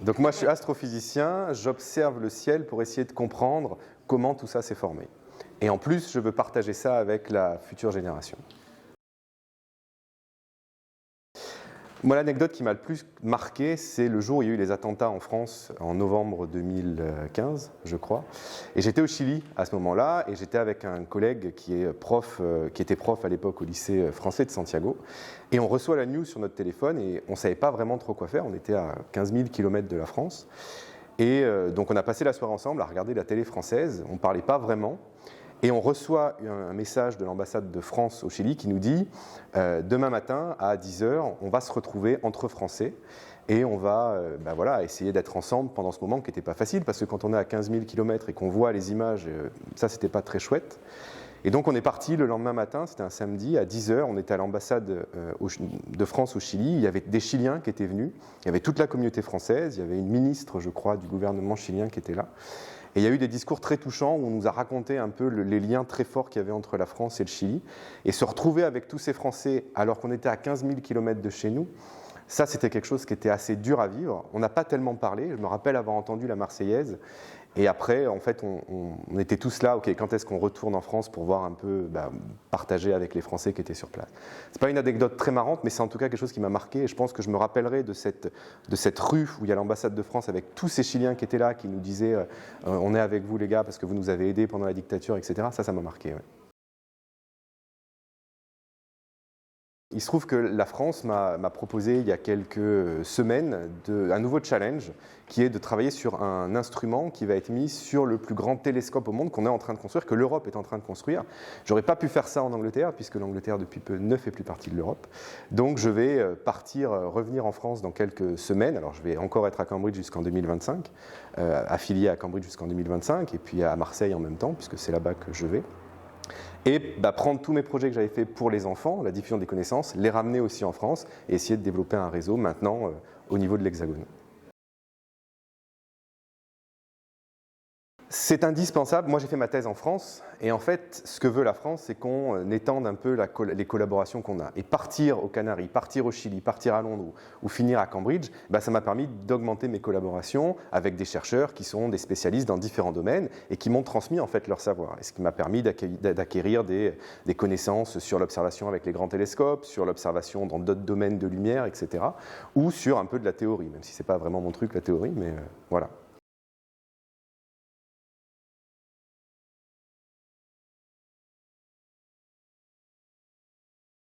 Donc moi, je suis astrophysicien, j'observe le ciel pour essayer de comprendre comment tout ça s'est formé. Et en plus, je veux partager ça avec la future génération. Moi, l'anecdote qui m'a le plus marqué, c'est le jour où il y a eu les attentats en France, en novembre 2015, je crois. Et j'étais au Chili à ce moment-là, et j'étais avec un collègue qui était prof à l'époque au lycée français de Santiago. Et on reçoit la news sur notre téléphone, et on ne savait pas vraiment trop quoi faire. On était à 15 000 km de la France. Et donc on a passé la soirée ensemble à regarder la télé française. On ne parlait pas vraiment. Et on reçoit un message de l'ambassade de France au Chili qui nous dit demain matin à 10h, on va se retrouver entre Français et on va essayer d'être ensemble pendant ce moment qui n'était pas facile parce que quand on est à 15 000 km et qu'on voit les images, ça c'était pas très chouette. Et donc on est parti le lendemain matin, c'était un samedi, à 10h, on était à l'ambassade de France au Chili, il y avait des Chiliens qui étaient venus, il y avait toute la communauté française, il y avait une ministre, je crois, du gouvernement chilien qui était là. Et il y a eu des discours très touchants où on nous a raconté un peu les liens très forts qu'il y avait entre la France et le Chili. Et se retrouver avec tous ces Français alors qu'on était à 15 000 km de chez nous, ça c'était quelque chose qui était assez dur à vivre. On n'a pas tellement parlé, je me rappelle avoir entendu la Marseillaise. Et après, en fait, on était tous là, ok, quand est-ce qu'on retourne en France pour voir un peu, partager avec les Français qui étaient sur place. C'est pas une anecdote très marrante, mais c'est en tout cas quelque chose qui m'a marqué. Et je pense que je me rappellerai de cette rue où il y a l'ambassade de France avec tous ces Chiliens qui étaient là, qui nous disaient on est avec vous les gars parce que vous nous avez aidés pendant la dictature, etc. Ça m'a marqué. Ouais. Il se trouve que la France m'a proposé il y a quelques semaines un nouveau challenge qui est de travailler sur un instrument qui va être mis sur le plus grand télescope au monde qu'on est en train de construire, que l'Europe est en train de construire. J'aurais pas pu faire ça en Angleterre puisque l'Angleterre depuis peu ne fait plus partie de l'Europe. Donc je vais revenir en France dans quelques semaines. Alors je vais encore être à Cambridge jusqu'en 2025, affilié à Cambridge jusqu'en 2025 et puis à Marseille en même temps puisque c'est là-bas que je vais. Et prendre tous mes projets que j'avais faits pour les enfants, la diffusion des connaissances, les ramener aussi en France et essayer de développer un réseau maintenant au niveau de l'Hexagone. C'est indispensable. Moi, j'ai fait ma thèse en France et en fait, ce que veut la France, c'est qu'on étende un peu les collaborations qu'on a. Et partir aux Canaries, partir au Chili, partir à Londres ou finir à Cambridge, ça m'a permis d'augmenter mes collaborations avec des chercheurs qui sont des spécialistes dans différents domaines et qui m'ont transmis en fait leur savoir. Et ce qui m'a permis d'acquérir des connaissances sur l'observation avec les grands télescopes, sur l'observation dans d'autres domaines de lumière, etc. Ou sur un peu de la théorie, même si ce n'est pas vraiment mon truc la théorie, mais voilà.